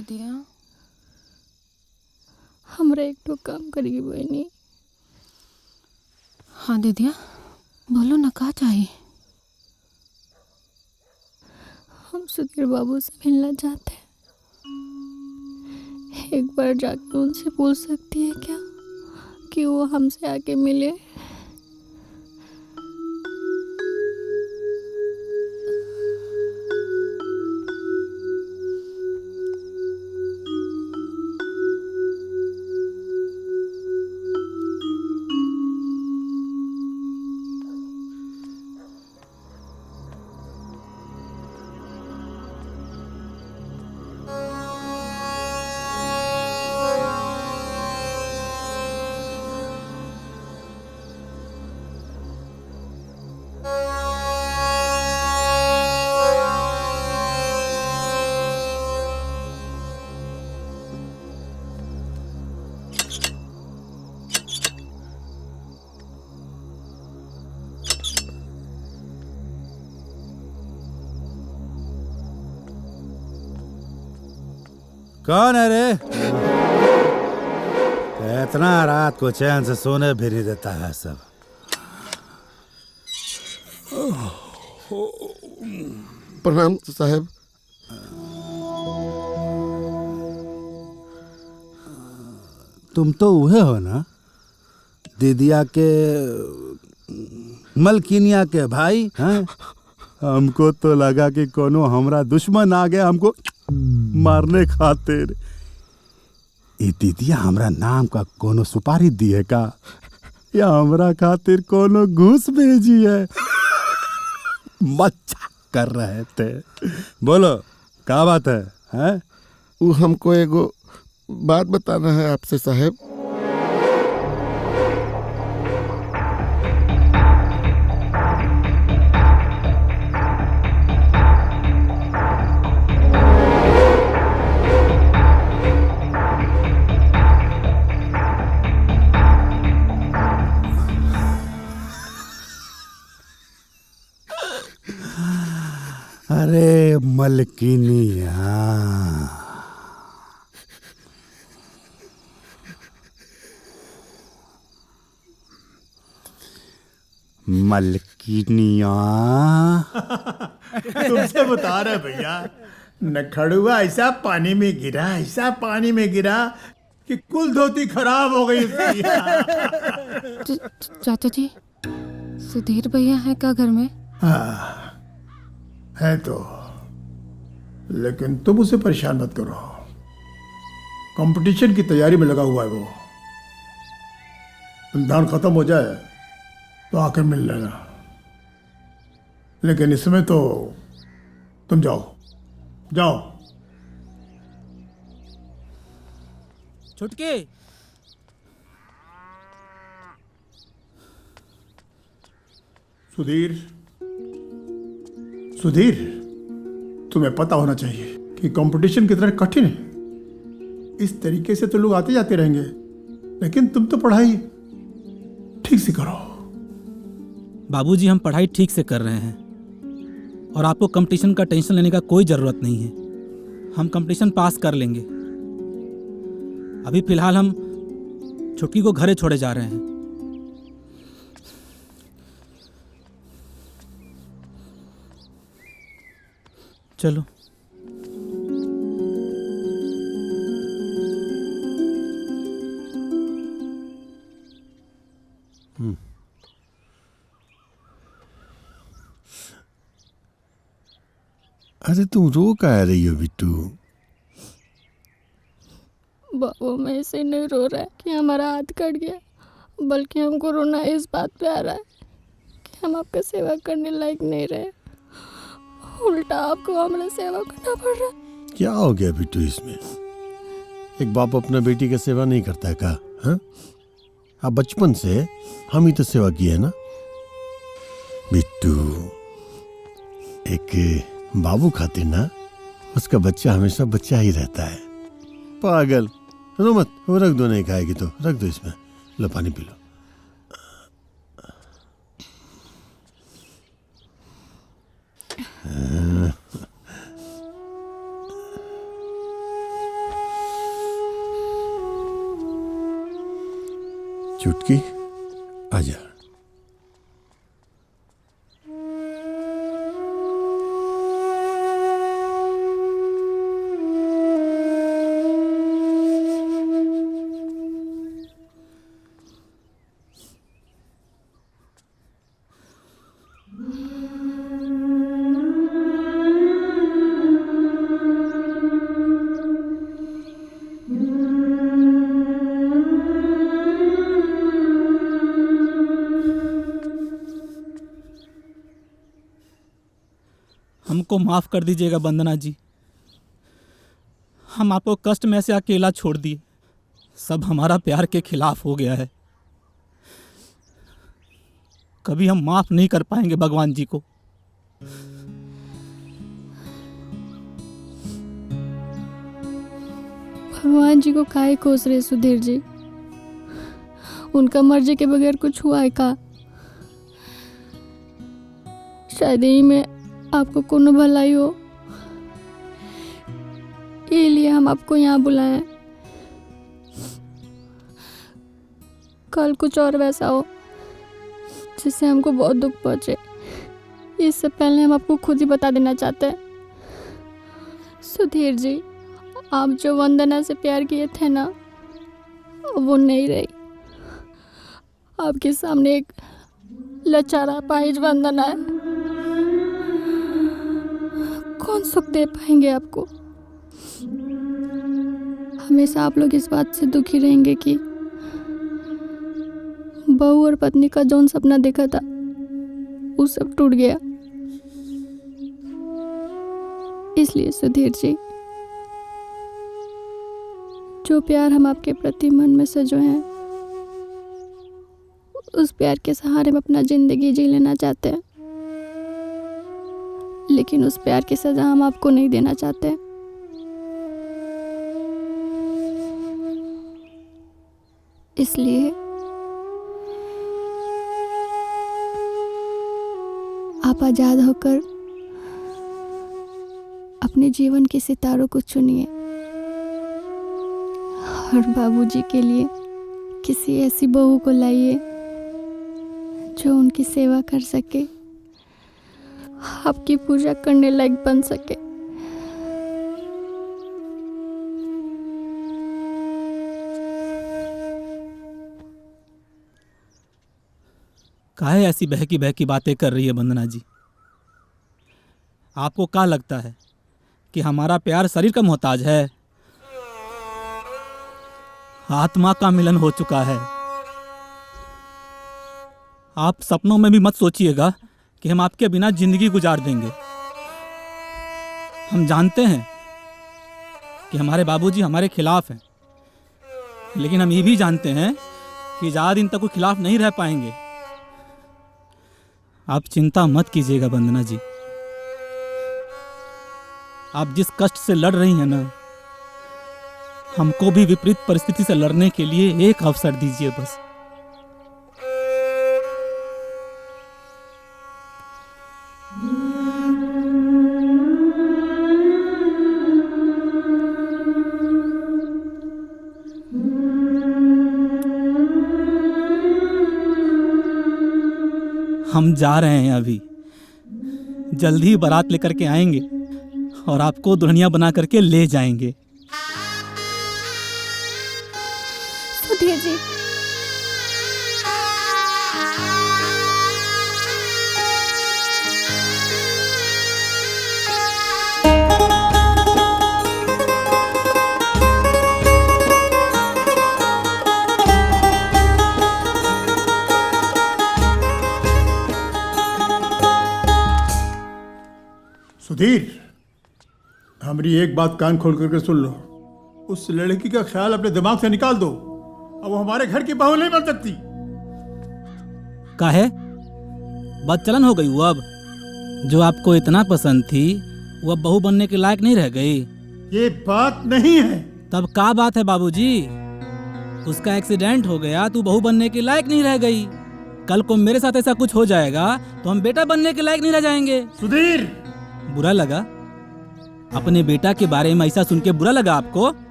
दीदिया हमरा एक तो काम करिए बहनी। हाँ दीदिया बोलो ना, क्या चाहिए? हम सुधीर बाबू से मिलना चाहते हैं। एक बार जाके उनसे पूछ सकती है क्या कि वो हमसे आके मिले? कौन है रे? इतना रात को चैन से सोने भी नहीं देता है सब। प्रणाम साहब। तुम तो वह हो ना, दीदिया के मलकिनिया के भाई हैं? हमको तो लगा कि कोनो हमरा दुश्मन आ गया हमको मारने खातिर। ये दीदिया हमरा नाम का कोनो सुपारी दी है का, या हमरा खातिर कोनो घूस भेजी है? मच्छा कर रहे थे। बोलो क्या बात है, हैं? वो हमको एगो बात बताना है आपसे साहब। अरे मलकिनिया, मलकिनिया तुमसे बता रहे भैया, नखड़ुआ ऐसा पानी में गिरा, ऐसा पानी में गिरा कि कुल धोती खराब हो गई उसकी। चाचा जी, सुधीर भैया है क्या घर में? हाँ है तो, लेकिन तुम उसे परेशान मत करो। कंपटीशन की तैयारी में लगा हुआ है वो। इम्तिहान खत्म हो जाए तो आकर मिल लेना, लेकिन इसमें तो तुम जाओ जाओ। छुटकी, सुधीर, सुधीर, तुम्हें पता होना चाहिए कि कंपटीशन कितना कठिन है। इस तरीके से तो लोग आते जाते रहेंगे, लेकिन तुम तो पढ़ाई ठीक से करो। बाबूजी हम पढ़ाई ठीक से कर रहे हैं और आपको कंपटीशन का टेंशन लेने का कोई ज़रूरत नहीं है। हम कंपटीशन पास कर लेंगे। अभी फिलहाल हम छुटकी को घरे छोड़े जा रहे हैं। चलो। अरे तुम रो क्या रही हो बिट्टू? बाबू मैं ऐसे नहीं रो रहा है कि हमारा हाथ कट गया, बल्कि हमको रोना इस बात पे आ रहा है कि हम आपका सेवा करने लायक नहीं रहे। उल्टा आपको हमारा सेवा करना पड़ रहा है। क्या हो गया बिट्टू इसमें? एक बाप अपना बेटी का सेवा नहीं करता है का? हाँ, अब बचपन से हम ही तो सेवा की है ना बिट्टू। एक बाबू खातिर ना उसका बच्चा हमेशा बच्चा ही रहता है। पागल, रो मत। वो रख दो, नहीं खाएगी तो रख दो इसमें। लो पानी पी लो। चुटकी आजा। हमको माफ़ कर दीजिएगा वंदना जी, हम आपको कष्ट में से अकेला छोड़ दिए। सब हमारा प्यार के खिलाफ हो गया है। कभी हम माफ़ नहीं कर पाएंगे भगवान जी को। भगवान जी को काहे कोस रहे सुधीर जी? उनका मर्जी के बगैर कुछ हुआ है का? शायद यही में आपको कोनो भलाई हो, ये लिए हम आपको यहाँ बुलाए हैं। कल कुछ और वैसा हो जिससे हमको बहुत दुख पहुंचे, इससे पहले हम आपको खुद ही बता देना चाहते हैं। सुधीर जी, आप जो वंदना से प्यार किए थे ना, वो नहीं रही। आपके सामने एक लचारा पाहिज वंदना है। कौन सुख दे पाएंगे आपको? हमेशा आप लोग इस बात से दुखी रहेंगे कि बहू और पत्नी का जौन सपना देखा था वो सब टूट गया। इसलिए सुधीर जी, जो प्यार हम आपके प्रति मन में सजोए हैं, उस प्यार के सहारे हम अपना जिंदगी जी लेना चाहते हैं, लेकिन उस प्यार की सजा हम आपको नहीं देना चाहते। इसलिए आप आजाद होकर अपने जीवन के सितारों को चुनिए और बाबूजी के लिए किसी ऐसी बहू को लाइए जो उनकी सेवा कर सके, आपकी पूजा करने लायक बन सके। काहे ऐसी बहकी बहकी बातें कर रही है वंदना जी? आपको क्या लगता है कि हमारा प्यार शरीर का मोहताज है? आत्मा का मिलन हो चुका है। आप सपनों में भी मत सोचिएगा कि हम आपके बिना जिंदगी गुजार देंगे। हम जानते हैं कि हमारे बाबूजी हमारे खिलाफ हैं, लेकिन हम ये भी जानते हैं कि ज़्यादा दिन तक वो खिलाफ नहीं रह पाएंगे। आप चिंता मत कीजिएगा वंदना जी। आप जिस कष्ट से लड़ रही हैं ना, हमको भी विपरीत परिस्थिति से लड़ने के लिए एक अवसर दीजिए बस। हम जा रहे हैं अभी, जल्दी ही बारात लेकर के आएंगे और आपको दुल्हनिया बना करके ले जाएंगे। सुधीर जी, सुधीर, हमारी एक बात कान खोल करके सुन लो। उस लड़की का ख्याल अपने दिमाग से निकाल दो। अब वो हमारे घर की बहू नहीं बन सकती। काहे? बदचलन हो गई वो? अब जो आपको इतना पसंद थी वो अब बहू बनने के लायक नहीं रह गई? ये बात नहीं है। तब का बात है बाबूजी? उसका एक्सीडेंट हो गया, तू बहू बनने के लायक नहीं रह गई। कल को मेरे साथ ऐसा कुछ हो जाएगा तो हम बेटा बनने के लायक नहीं रह जाएंगे। सुधीर, बुरा लगा? अपने बेटा के बारे में ऐसा सुन के बुरा लगा आपको?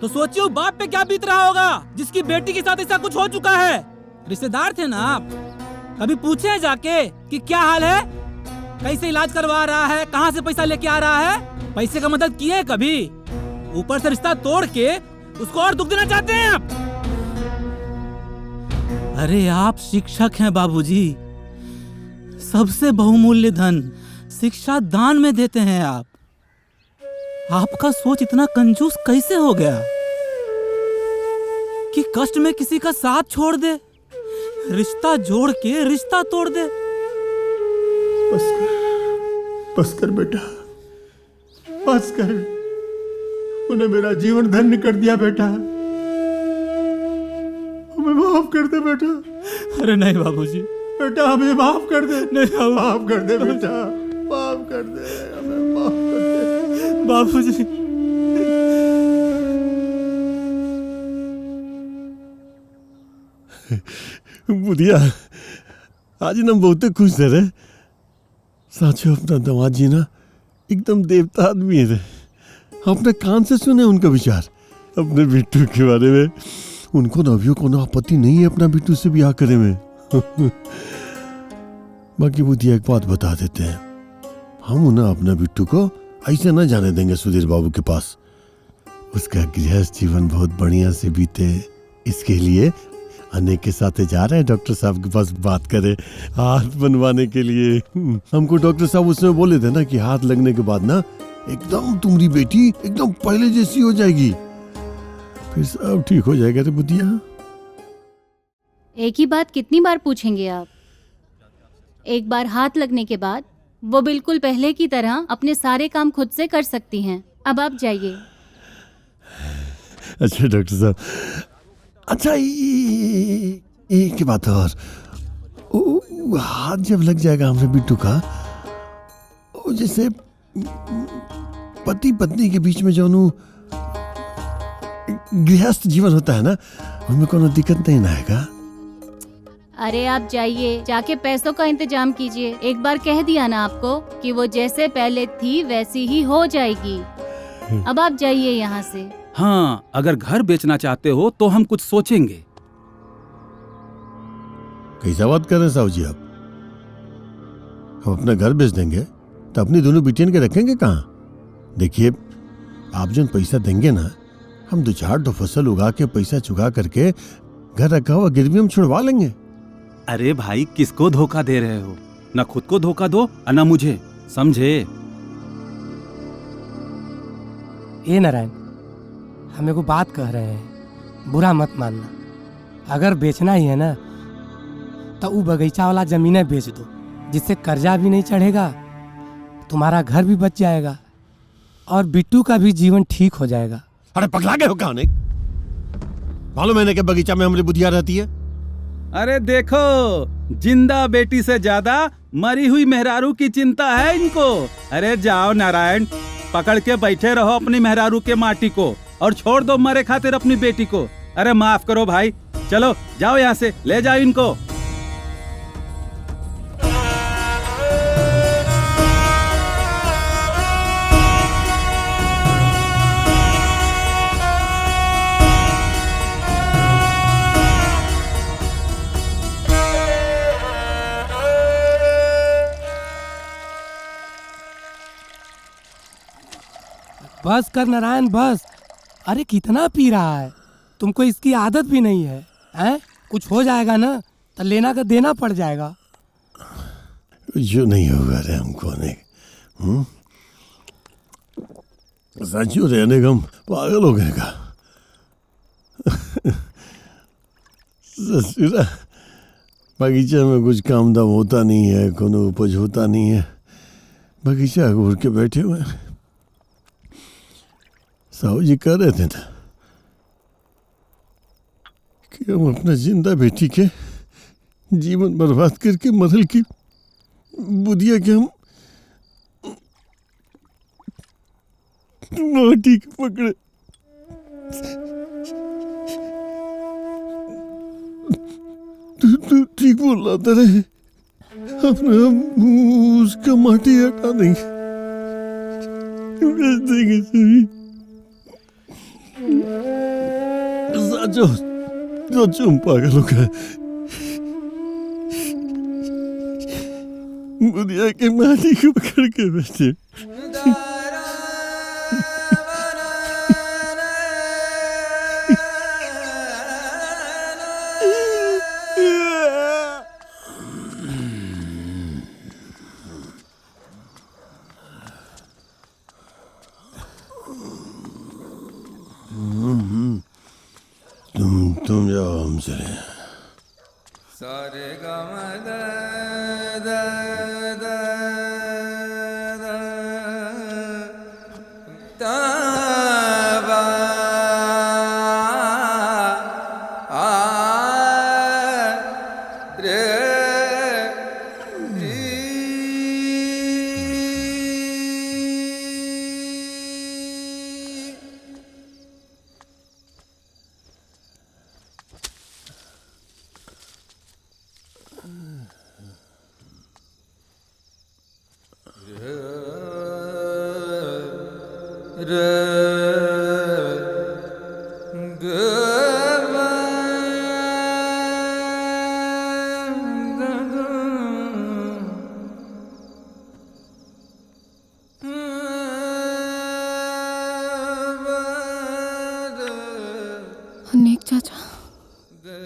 तो सोचिए वो बाप पे क्या बीत रहा होगा जिसकी बेटी के साथ ऐसा कुछ हो चुका है। रिश्तेदार थे ना आप, कभी पूछे जाके कि क्या हाल है, कैसे इलाज करवा रहा है, कहाँ से पैसा लेके आ रहा है? पैसे का मदद किए कभी? ऊपर से रिश्ता तोड़ के उसको और दुख देना चाहते हैं आप। अरे आप शिक्षक हैं बाबूजी, सबसे बहुमूल्य धन शिक्षा दान में देते हैं आप। आपका सोच इतना कंजूस कैसे हो गया कि कष्ट में किसी का साथ छोड़ दे, रिश्ता जोड़ के रिश्ता तोड़ दे। बस कर बेटा, बस कर। तूने मेरा जीवन धन्य कर दिया बेटा, हमें माफ कर दे बेटा। अरे नहीं बाबूजी, बेटा हमें माफ कर दे। नहीं माफ कर दे बेटा, माफ कर दे, हमें माफ कर दे बाबूजी। बुढ़िया, आज ना बहुत खुश है रे। साचो अपना दामाद जी ना एकदम देवता आदमी है रे। अपने कान से सुने उनका विचार अपने बिट्टू के बारे में। उनको नवियों को ना आपत्ति नहीं है अपना बिट्टू से ब्याह करे में। बाकी बुढ़िया एक बात बता देते हैं, हम ना अपना बिट्टू को ऐसे ना जाने देंगे सुधीर बाबू के पास। उसका गृहस्थ जीवन बहुत बढ़िया से बीते, इसके लिए अनेक के साथ जा रहे हैं डॉक्टर साहब के पास बात करे हाथ बनवाने के लिए। हमको डॉक्टर साहब उसमें बोले थे ना कि हाथ लगने के बाद ना एकदम तुम्हारी बेटी एकदम पहले जैसी हो जाएगी, फिर सब ठीक हो जाएगा रे बुद्धिया। एक ही बात कितनी बार पूछेंगे आप? एक बार हाथ लगने के बाद वो बिल्कुल पहले की तरह अपने सारे काम खुद से कर सकती हैं। अब आप जाइए। अच्छा डॉक्टर साहब, अच्छा एक बात और, हाथ जब लग जाएगा हमारे बिट्टू का, जैसे पति पत्नी के बीच में जो गृहस्थ जीवन होता है ना, उनमें कोई दिक्कत नहीं ना आएगा। अरे आप जाइए, जाके पैसों का इंतजाम कीजिए। एक बार कह दिया ना आपको कि वो जैसे पहले थी वैसी ही हो जाएगी। अब आप जाइए यहाँ से। हाँ, अगर घर बेचना चाहते हो तो हम कुछ सोचेंगे। कैसा बात कर रहे हैं साहू जी आप? हम अपना घर बेच देंगे तो अपनी दोनों बिटियन के रखेंगे कहाँ? देखिए, आप जो पैसा देंगे ना, हम 2-4 फसल उगा के पैसा चुका करके घर रखा हुआ गिरवी हम छुड़वा लेंगे। अरे भाई, किसको धोखा दे रहे हो? ना खुद को धोखा दो और ना मुझे, समझे? ए नारायण, हम एगो बात कह रहे हैं, बुरा मत मानना। अगर बेचना ही है ना तो वो बगीचा वाला जमीनें बेच दो, जिससे कर्जा भी नहीं चढ़ेगा, तुम्हारा घर भी बच जाएगा और बिट्टू का भी जीवन ठीक हो जाएगा। अरे पगला गए हो कहाँ? नहीं मालूम है कि बगीचा में हमारी बुधिया रहती है। अरे देखो, जिंदा बेटी से ज्यादा मरी हुई मेहरारू की चिंता है इनको। अरे जाओ नारायण, पकड़ के बैठे रहो अपनी मेहरारू के माटी को और छोड़ दो मरे खातिर अपनी बेटी को। अरे माफ करो भाई, चलो जाओ यहाँ से, ले जाओ इनको। बस कर नारायण, बस। अरे कितना पी रहा है, तुमको इसकी आदत भी नहीं है, हैं? कुछ हो जाएगा ना तो लेना का देना पड़ जाएगा। जो नहीं होगा रे हमको नहीं। सचो रहने का हम पागल हो गए का। ससुरा बगीचा में कुछ काम दाम होता नहीं है, कोनो उपज होता नहीं है, बगीचा घूर के बैठे हुए। साहू जी कह रहे थे ना कि हम अपना जिंदा बेटी के जीवन बर्बाद करके मरल की बुधिया के हम माटी के पकड़े। तू ठीक बोल रहा था रे, हम उसका माटी हटा देंगे, बेच देंगे सभी। साचो सोचो पागलों का बुढ़िया के माटी को पकड़ के बैठे। तुम जाओ, हम चले। सारे गम द द द द ता बा आ रे री। अनेक चाचा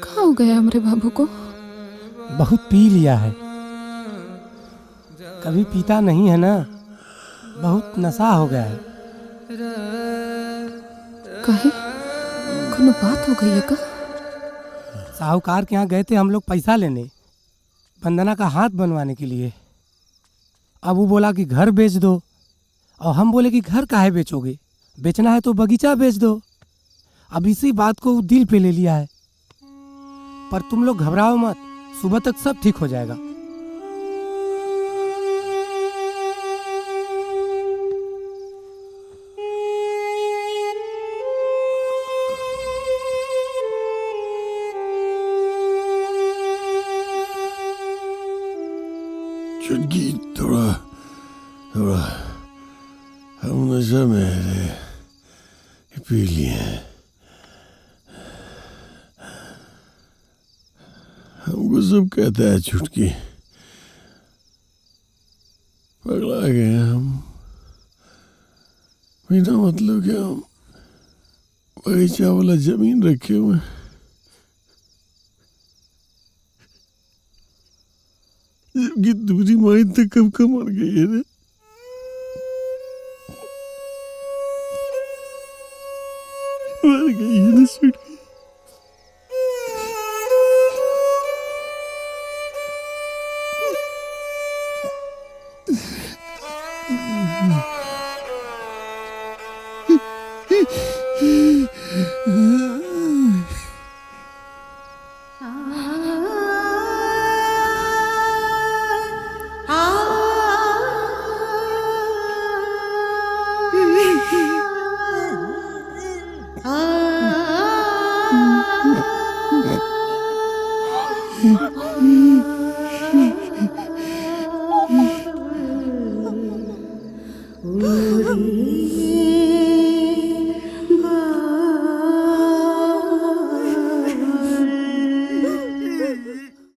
कहाँ हो गया हमारे बाबू को? बहुत पी लिया है, कभी पीता नहीं है ना, बहुत नशा हो गया है। कहे कोनो बात हो गई है का? साहूकार के यहाँ गए थे हम लोग पैसा लेने, वंदना का हाथ बनवाने के लिए। अब वो बोला कि घर बेच दो, और हम बोले कि घर काहे बेचोगे, बेचना है तो बगीचा बेच दो। अब इसी बात को वो दिल पे ले लिया है। पर तुम लोग घबराओ मत, सुबह तक सब ठीक हो जाएगा। चुटकी थोड़ा थोड़ा हम नशा में पी लिए हैं। हमको सब कहता है चुटकी, पगला गए हम। बिना मतलब क्या हम बगीचा वाला जमीन रखे हुए, जबकि दूसरी माई तक कब का मर गई है रे। मर गई है ना चुटकी। Uri